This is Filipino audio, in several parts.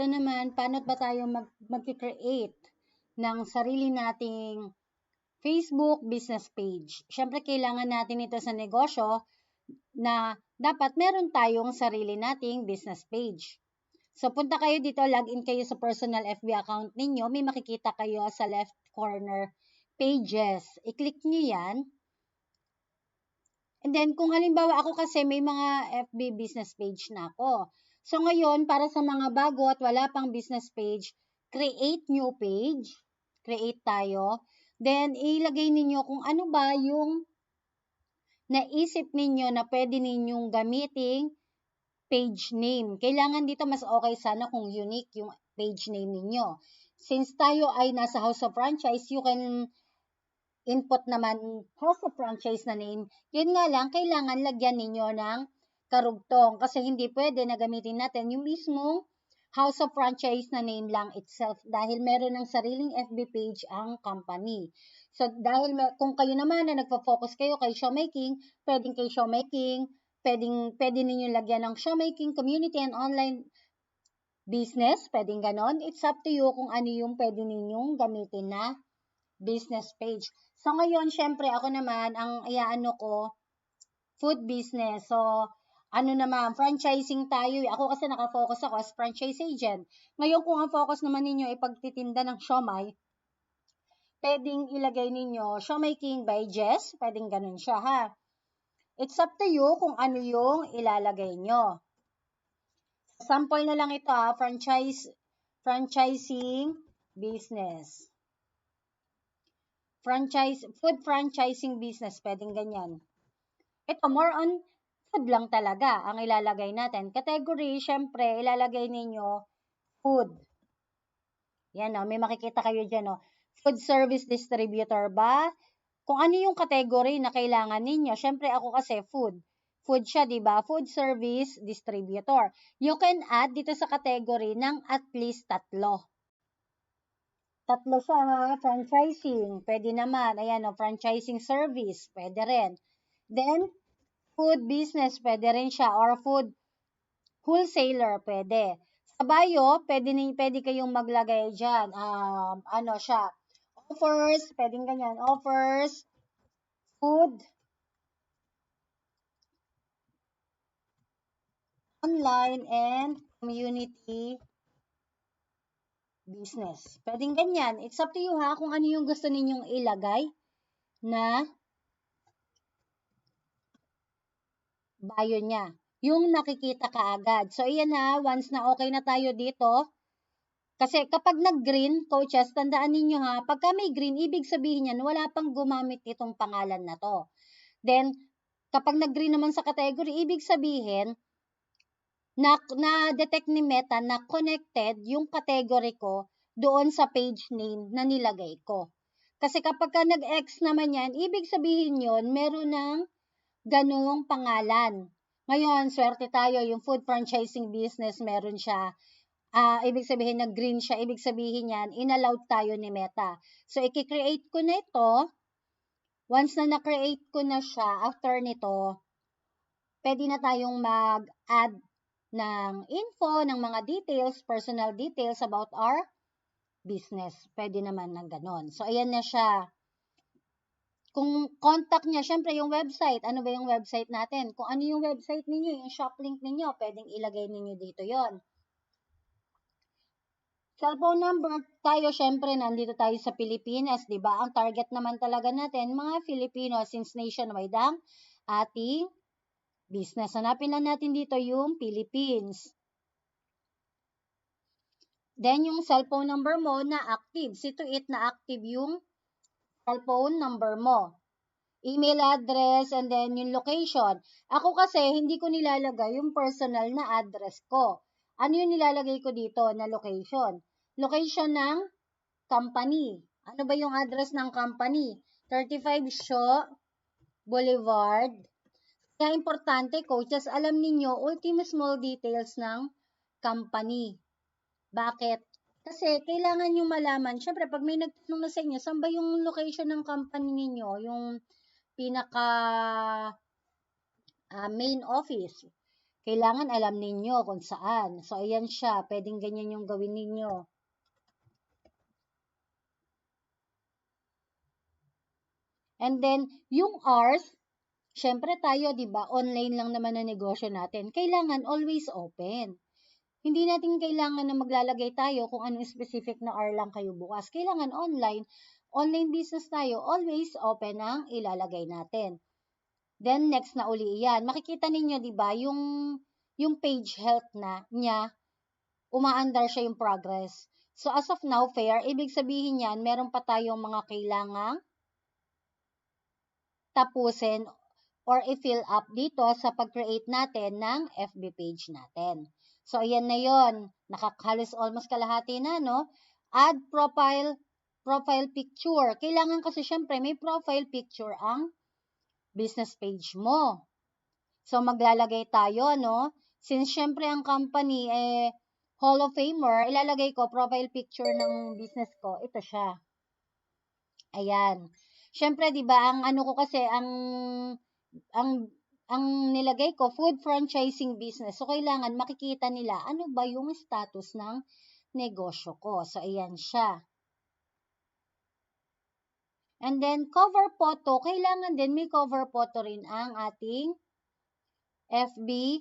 ito naman, paano ba tayo mag-create ng sarili nating Facebook business page? Siyempre, kailangan natin ito sa negosyo na dapat meron tayong sarili nating business page. So, punta kayo dito, login kayo sa personal FB account ninyo, may makikita kayo sa left corner pages. I-click nyo yan. And then, kung halimbawa ako kasi may mga FB business page na ako. So, ngayon, para sa mga bago at wala pang business page, create new page. Create tayo. Then, ilagay ninyo kung ano ba yung naisip ninyo na pwede ninyong gamiting page name. Kailangan dito mas okay sana kung unique yung page name ninyo. Since tayo ay nasa House of Franchise, you can input naman House of Franchise na name. Yun nga lang, kailangan lagyan ninyo ng karugtong kasi hindi pwede na gamitin natin yung mismong House of Franchise na name lang itself dahil meron ng sariling FB page ang company. So, dahil kung kayo naman na nagpo-focus kayo kay showmaking, pwedeng kay showmaking, pwede ninyo lagyan ng showmaking, community, and online business, pwedeng ganon. It's up to you kung ano yung pwede ninyong gamitin na business page. So, ngayon, syempre, ako naman, ang iaano ko, food business. So, ano naman, franchising tayo. Ako kasi nakafocus ako as franchise agent. Ngayon, kung ang focus naman ninyo ay pagtitinda ng siomai, pwedeng ilagay ninyo Siomai King by Jess. Pwedeng ganun siya, ha? It's up to you kung ano yung ilalagay nyo. Sample na lang ito, ha? Franchising business. Food franchising business, pwedeng ganyan. Ito, more on food lang talaga ang ilalagay natin. Category, syempre, ilalagay ninyo food. Yan, may makikita kayo dyan, Food service distributor ba? Kung ano yung category na kailangan ninyo. Syempre, ako kasi food. Food siya, di ba? Food service distributor. You can add dito sa category ng at least 3. 3 siya, franchising. Pwede naman. Ayan, franchising service. Pwede rin. Then, food business. Pwede rin siya. Or food wholesaler. Pwede. Sa bio, pwede kayong maglagay dyan. Ano siya? Offers. Pwedeng ganyan. Offers. Food. Online and community business. Pwedeng ganyan. It's up to you, ha, kung ano yung gusto ninyong ilagay na bio niya. Yung nakikita kaagad. So, iyan, ha, once na okay na tayo dito, kasi kapag nag-green, coaches, tandaan ninyo, ha, pagka may green, ibig sabihin yan, wala pang gumamit itong pangalan na to. Then, kapag nag-green naman sa category, ibig sabihin, na-detect ni Meta na connected yung category ko doon sa page name na nilagay ko. Kasi kapag ka nag-X naman yan, ibig sabihin yun, meron ng ganung pangalan. Ngayon, swerte tayo, yung food franchising business, meron siya. Ibig sabihin, nag-green siya. Ibig sabihin yan, inallowed tayo ni Meta. So, i-create ko na ito. Once na na-create ko na siya, after nito, pwede na tayong mag-add ng info, ng mga details, personal details about our business. Pwede naman ng ganon. So, ayan na siya. Kung contact niya, syempre yung website. Ano ba yung website natin? Kung ano yung website ninyo, yung shop link ninyo, pwedeng ilagay ninyo dito yon. Cellphone number tayo, syempre, nandito tayo sa Pilipinas, di ba? Ang target naman talaga natin, mga Filipino, since nationwide ang ating business. Hanapin na natin dito yung Philippines. Then, yung cellphone number mo na active. See to it na active yung cellphone number mo. Email address, and then yung location. Ako kasi, hindi ko nilalagay yung personal na address ko. Ano yung nilalagay ko dito na location? Location ng company. Ano ba yung address ng company? 35 Shaw Boulevard. Kaya importante, coaches, alam ninyo, ultimo small details ng company. Bakit? Kasi kailangan nyo malaman, syempre pag may nagtanong na sa inyo, saan ba yung location ng company ninyo? Yung pinaka main office. Kailangan alam ninyo kung saan. So, ayan siya. Pwedeng ganyan yung gawin ninyo. And then, yung hours, syempre tayo, di ba, online lang naman na negosyo natin. Kailangan always open. Hindi natin kailangan na maglalagay tayo kung anong specific na hour lang kayo bukas. Kailangan online. Online business tayo, always open ang ilalagay natin. Then, next na uli yan. Makikita ninyo, di ba, yung page health na niya, umaandar siya yung progress. So, as of now, fair, ibig sabihin yan, meron pa tayong mga kailangang tapusin or i-fill up dito sa pag-create natin ng FB page natin. So, ayan na yon. Nakakahalos almost kalahati na, no? Add profile picture. Kailangan kasi syempre may profile picture ang business page mo. So, maglalagay tayo, no? Since syempre ang company, Hall of Famer, ilalagay ko profile picture ng business ko. Ito siya. Ayan. Syempre, di ba, ang ano ko kasi, ang nilagay ko, food franchising business. So, kailangan makikita nila ano ba yung status ng negosyo ko. So, ayan siya. And then, cover photo. Kailangan din may cover photo rin ang ating FB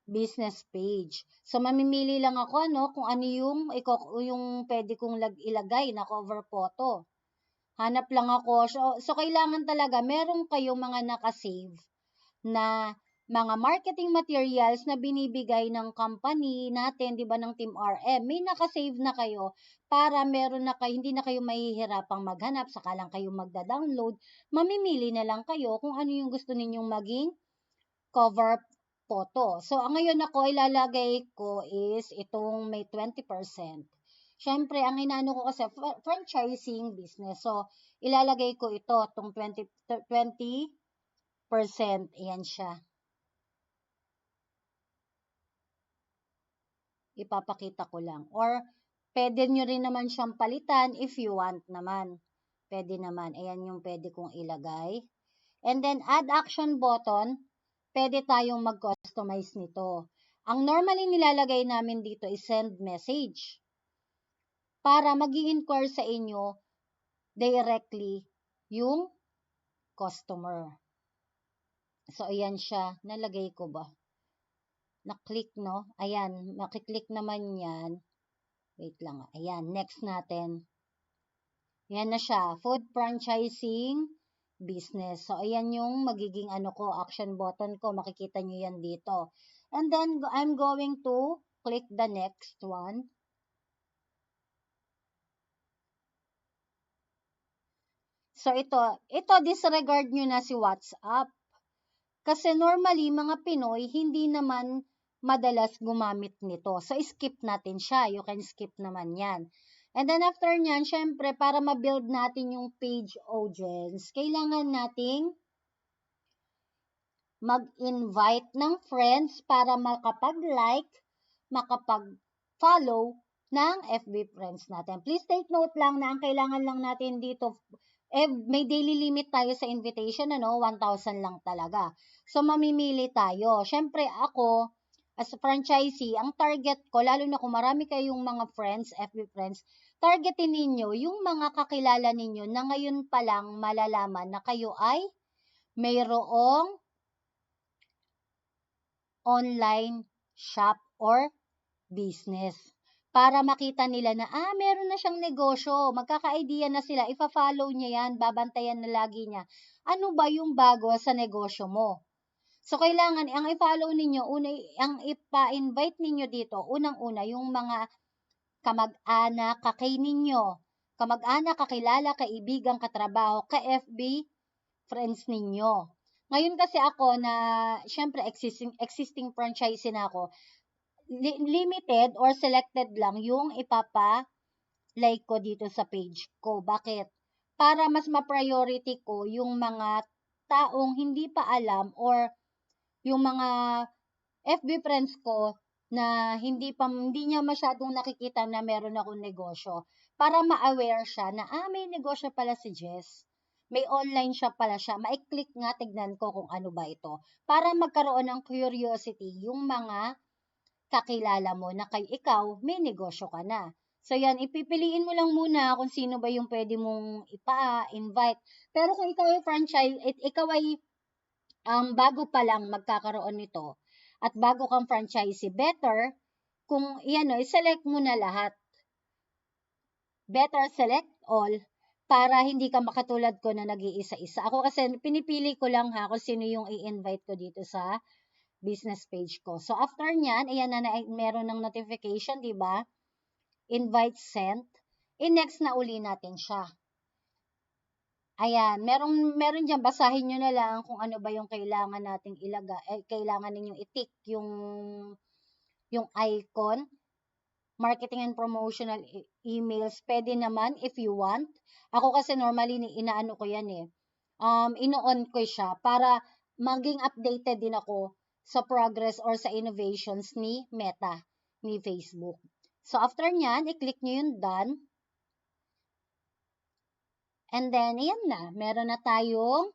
business page. So, mamimili lang ako, no, kung ano yung pwede kong ilagay na cover photo. Hanap lang ako. So kailangan talaga meron kayong mga nakasave na mga marketing materials na binibigay ng company natin, di ba, ng Team RM. May nakasave na kayo para meron na kayo, hindi na kayo mahihirapang maghanap, saka lang kayo magda-download. Mamimili na lang kayo kung ano yung gusto ninyong maging cover photo. So, ngayon ako ilalagay ko is itong may 20%. Siyempre, ang inaano ko kasi franchising business. So, ilalagay ko ito, itong 20%. Ayan siya. Ipapakita ko lang. Or, pwede nyo rin naman siyang palitan if you want naman. Pwede naman. Ayan yung pwede kong ilagay. And then, add action button. Pwede tayong mag-customize nito. Ang normally nilalagay namin dito is send message. Para mag-i-inquire sa inyo directly yung customer. So, ayan siya. Nalagay ko ba? Na-click, no? Ayan. Makiklik naman yan. Wait lang. Ayan. Next natin. Ayan na siya. Food franchising business. So, ayan yung magiging action button ko. Makikita nyo yan dito. And then, I'm going to click the next one. So, ito disregard nyo na si WhatsApp. Kasi normally, mga Pinoy, hindi naman madalas gumamit nito. So, skip natin siya. You can skip naman yan. And then, after nyan, syempre, para ma-build natin yung page audience, kailangan nating mag-invite ng friends para makapag-like, makapag-follow ng FB friends natin. Please take note lang na ang kailangan lang natin dito, may daily limit tayo sa invitation, 1,000 lang talaga. So, mamimili tayo. Syempre, ako, as a franchisee, ang target ko, lalo na kung marami kayong mga friends, FB friends, targetin ninyo yung mga kakilala ninyo na ngayon pa lang malalaman na kayo ay mayroong online shop or business. Para makita nila na, meron na siyang negosyo, magkaka-idea na sila, ipa-follow niya yan, babantayan na lagi niya. Ano ba yung bago sa negosyo mo? So, kailangan, ang i-follow ninyo, ang ipa-invite ninyo dito, unang-una, yung mga kamag-anak, kamag-anak, kakilala, kaibigan, katrabaho, ka-FB, friends ninyo. Ngayon kasi ako na, syempre, existing franchisee na ako, limited or selected lang yung ipapa-like ko dito sa page ko. Bakit? Para mas ma-priority ko yung mga taong hindi pa alam or yung mga FB friends ko na hindi niya masyadong nakikita na meron akong negosyo. Para ma-aware siya na, may negosyo pala si Jess. may online shop pala siya. Maiklik nga, tignan ko kung ano ba ito. Para magkaroon ng curiosity yung mga kakilala mo na kay ikaw, may negosyo ka na. So yan, ipipiliin mo lang muna kung sino ba yung pwede mong invite. Pero kung ikaw ay franchise, ikaw ay bago pa lang magkakaroon nito at bago kang franchisee, better kung i-select mo na lahat. Better select all para hindi ka makatulad ko na nag-iisa-isa. Ako kasi pinipili ko lang kung sino yung i-invite ko dito sa business page ko. So after niyan, ayan na meron ng notification, 'di ba? Invite sent. I-next na uli natin siya. Ayan, meron diyan, basahin niyo na lang kung ano ba yung kailangan nating ilagay, kailangan ninyong i-tick yung icon. Marketing and promotional emails, pwede naman if you want. Ako kasi normally inaano ko yan ino-on ko siya para maging updated din ako sa progress or sa innovations ni Meta, ni Facebook. So after nyan, i-click nyo yung done. And then, ayan na, meron na tayong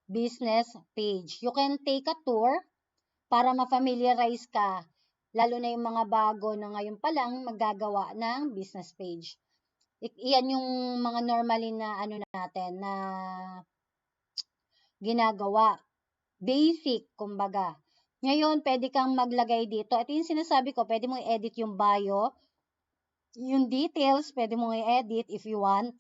business page. You can take a tour para ma-familiarize ka, lalo na yung mga bago na ngayon pa lang maggagawa ng business page. Iyan yung mga normally na natin na ginagawa. Basic, kumbaga. Ngayon, pwede kang maglagay dito. Ito yung sinasabi ko, pwede mong i-edit yung bio, yung details, pwede mong i-edit if you want.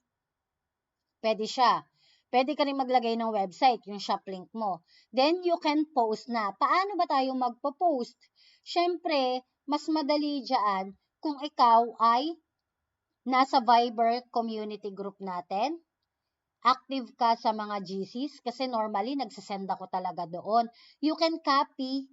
Pwede siya. Pwede ka rin maglagay ng website, yung shop link mo. Then, you can post na. Paano ba tayo magpo-post? Siyempre, mas madali dyan kung ikaw ay nasa Viber community group natin. Active ka sa mga GCs kasi normally nagsasend ako talaga doon. You can copy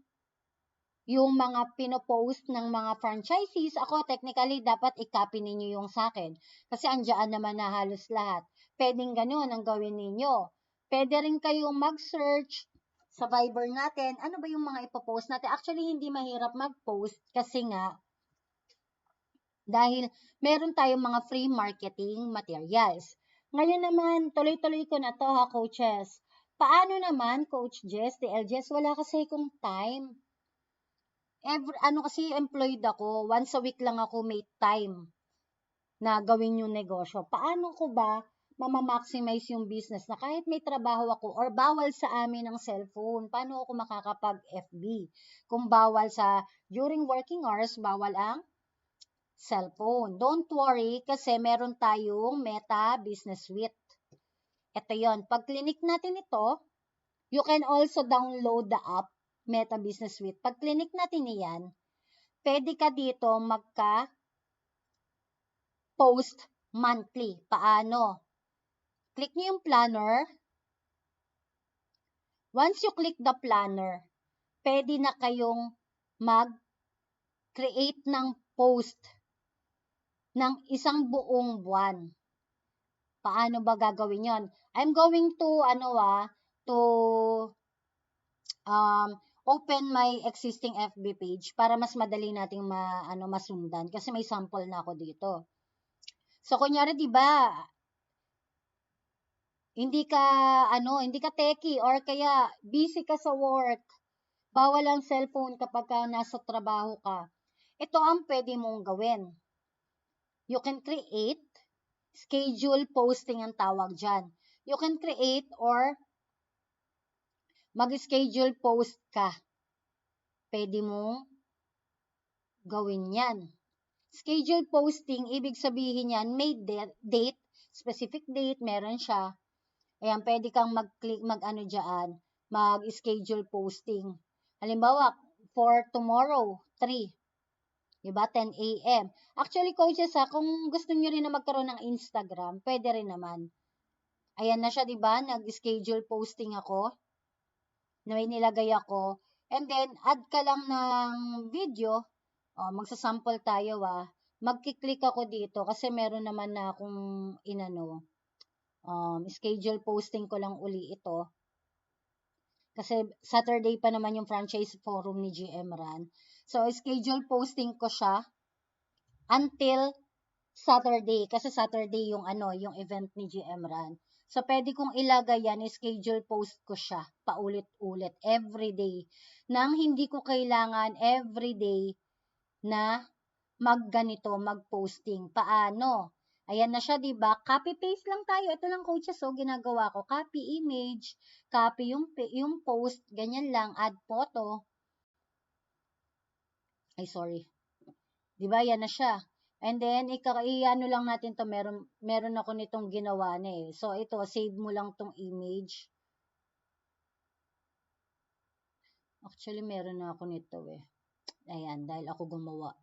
yung mga pinopost ng mga franchisees. Ako, technically, dapat i-copy ninyo yung sa akin. Kasi andyan naman na halos lahat. Pwedeng ganun ang gawin ninyo. Pwede rin kayong mag-search sa Viber natin. Ano ba yung mga ipopost natin? Actually, hindi mahirap mag-post kasi nga, dahil meron tayong mga free marketing materials. Ngayon naman, tuloy-tuloy ko na to coaches. Paano naman, Coach Jess, TL Jess, wala kasi akong time. Kasi employed ako, once a week lang ako may time na gawin yung negosyo. Paano ko ba mamamaximize yung business na kahit may trabaho ako or bawal sa amin ang cellphone? Paano ako makakapag-FB? Kung bawal during working hours, bawal ang cellphone. Don't worry kasi meron tayong Meta Business Suite. Ito yon. Pag clinic natin ito, you can also download the app Meta Business Suite. Pag clinic natin iyan, pwede ka dito magka-post monthly. Paano? Click nyo yung planner. Once you click the planner, pwede na kayong mag-create ng post ng isang buong buwan. Paano ba gagawin yon? I'm going to, open my existing FB page para mas madali nating masundan kasi may sample na ako dito. So, kunyari, di ba, hindi ka techie or kaya busy ka sa work, bawal ang cellphone kapag nasa trabaho ka. Ito ang pwede mong gawin. You can create schedule posting ang tawag dyan. You can create or mag-schedule post ka. Pwede mong gawin yan. Schedule posting, ibig sabihin yan, may date, specific date, meron siya. Ayan, pwede kang mag-click, mag-schedule posting. Halimbawa, for tomorrow, 3. Diba? 10 a.m. Actually, coaches, kung gusto nyo rin na magkaroon ng Instagram, pwede rin naman. Ayan na siya, diba? Nag-schedule posting ako. Na may nilagay ako. And then, add ka lang ng video. Magsasample tayo, Magkiklik ako dito kasi meron naman na akong schedule posting ko lang uli ito. Kasi Saturday pa naman yung franchise forum ni GM Ran. So, schedule posting ko siya until Saturday. Kasi Saturday yung yung event ni GM Ran. So, pwede kong ilagay yan, schedule post ko siya, paulit-ulit, everyday. Nang hindi ko kailangan everyday na magganito, mag-posting. Paano? Ayan na siya, di ba? Copy-paste lang tayo. Ito lang, coaches, so ginagawa ko. Copy image, copy yung post, ganyan lang, add photo. Ay, sorry. Di ba? Yan na siya. And then, i-ano lang natin to, meron ako nitong ginawa na eh. So, ito, save mo lang tong image. Actually, meron na ako nito eh. Ayan, dahil ako gumawa.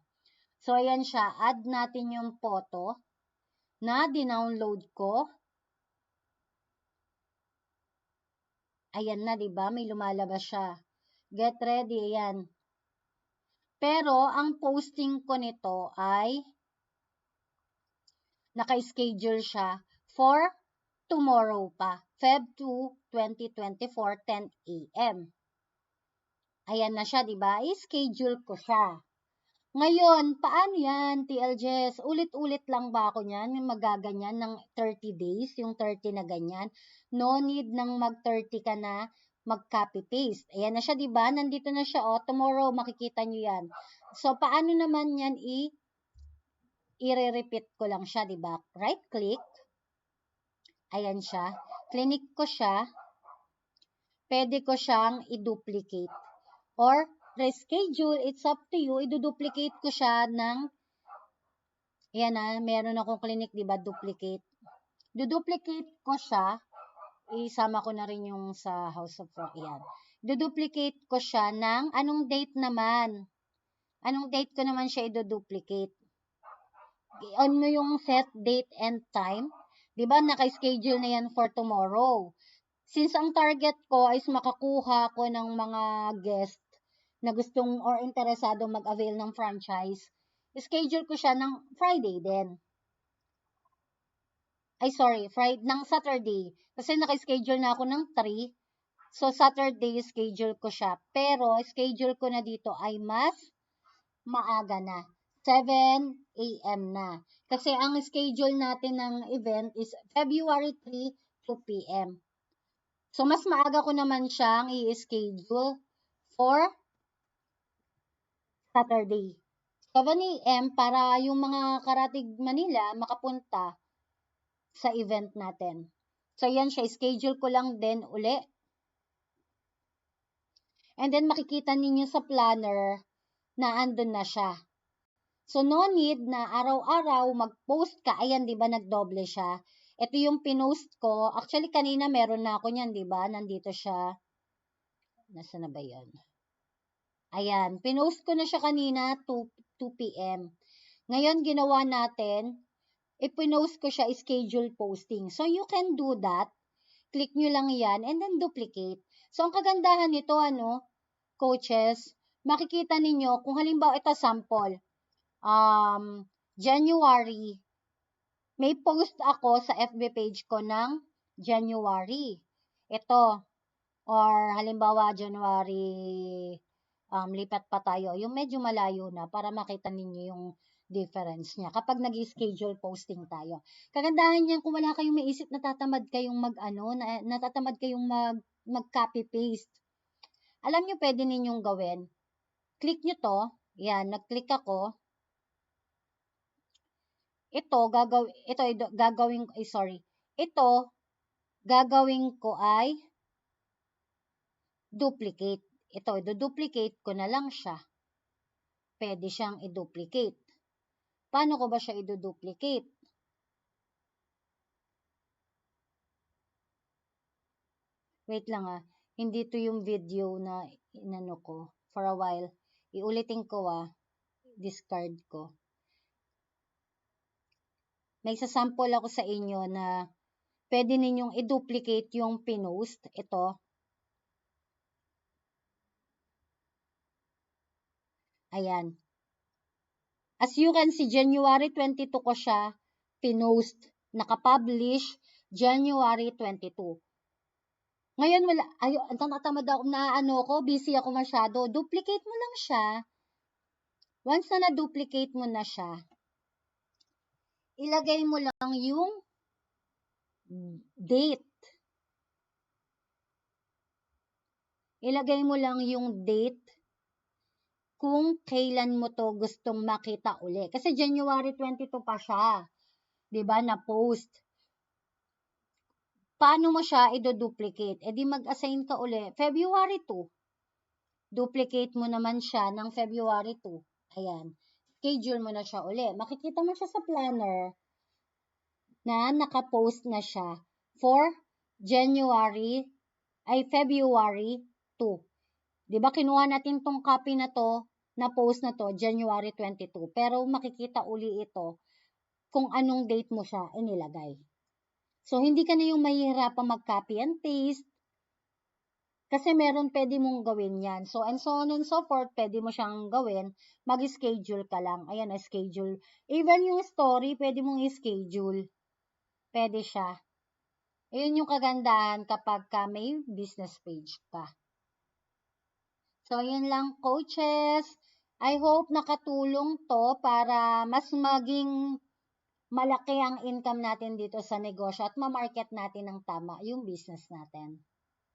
So, ayan siya. Add natin yung photo na dinownload ko. Ayan na, di ba? May lumalabas siya. Get ready, ayan. Pero, ang posting ko nito ay naka-schedule siya for tomorrow pa, Feb 2, 2024, 10 a.m. Ayan na siya, di ba? I-schedule ko siya. Ngayon, paano yan, TLJs? Ulit-ulit lang ba ako niyan? Yung magaganyan ng 30 days, yung 30 na ganyan. No need nang mag-30 ka na, mag-copy-paste. Ayan na siya, di ba? Nandito na siya, oh. Tomorrow, makikita nyo yan. So, paano naman yan i-repeat ko lang siya, di ba? Right-click. Ayan siya. Clinic ko siya. Pwede ko siyang i-duplicate. Or, reschedule, it's up to you. I-duplicate ko siya ng, ayan na, meron akong clinic, di ba? Duplicate. Duplicate ko siya. Isama ko na rin yung sa House of Rock. Ayan. Duplicate ko siya ng, anong date naman? Anong date ko naman siya i-duplicate? On mo yung set date and time. Di ba, naka-schedule na yan for tomorrow. Since ang target ko is makakuha ko ng mga guest na gustong or interesado mag-avail ng franchise, schedule ko siya ng Friday din. Ay, sorry, Friday, ng Saturday. Kasi naka-schedule na ako ng 3. So, Saturday, schedule ko siya. Pero, schedule ko na dito ay mas maaga na. 7 a.m. na. Kasi ang schedule natin ng event is February 3, 2 p.m. So, mas maaga ko naman siyang i-schedule for Saturday. 7 a.m. para yung mga karatig Manila makapunta sa event natin. So, yan siya. Schedule ko lang din uli. And then, makikita ninyo sa planner na andun na siya. So, no need na araw-araw mag-post ka. Ayan, di ba, nagdoble siya. Ito yung pinost ko. Actually, kanina meron na ako niyan, di ba? Nandito siya. Nasaan na ba yan? Ayan, pinost ko na siya kanina, 2 p.m. Ngayon, ginawa natin, ipinost ko siya, schedule posting. So, you can do that. Click nyo lang yan, and then duplicate. So, ang kagandahan nito, coaches, makikita ninyo, kung halimbawa ito sample, January, may post ako sa FB page ko ng January. Ito, or halimbawa January, lipat pa tayo, yung medyo malayo na para makita ninyo yung difference niya kapag nag-schedule posting tayo. Kagandahan niyan kung wala kayong maisip, natatamad kayong natatamad kayong mag-copy paste. Alam niyo pwede ninyong gawin. Click niyo to. Yan, nag-click ako. Ito gagawin ko ay duplicate. Ito, i-duplicate ko na lang siya. Pwede siyang i-duplicate. Paano ko ba siya i-duplicate? Wait lang Hindi to yung video na inano ko. For a while. Iulitin ko Discard ko. May sasample ako sa inyo na pwede ninyong i-duplicate yung pinost. Ito. Ayan. As you can see, January 22 ko siya pinost. Nakapublish January 22. Ngayon, natatamad ako, busy ako masyado. Duplicate mo lang siya. Once na na-duplicate mo na siya, ilagay mo lang yung date. Ilagay mo lang yung date kung kailan mo to gustong makita uli. Kasi January 22 pa siya, 'di ba, na post. Paano mo siya i-duplicate? E di mag-assign ka uli February 2. Duplicate mo naman siya ng February 2. Ayan. Schedule mo na siya uli. Makikita mo siya sa planner na naka-post na siya for February 2. 'Di ba kinuha natin tong copy na to, na post na to, January 22. Pero makikita uli ito kung anong date mo siya inilagay. So, hindi ka na yung mahihirapang mag-copy and paste kasi pwede mong gawin yan. So, and so on and so forth, pwede mo siyang gawin. Mag-schedule ka lang. Ayan, schedule. Even yung story, pwede mong i-schedule. Pwede siya. Ayun yung kagandahan kapag may business page ka. So, yun lang, coaches. I hope nakatulong to para mas maging malaki ang income natin dito sa negosyo at ma-market natin ng tama yung business natin.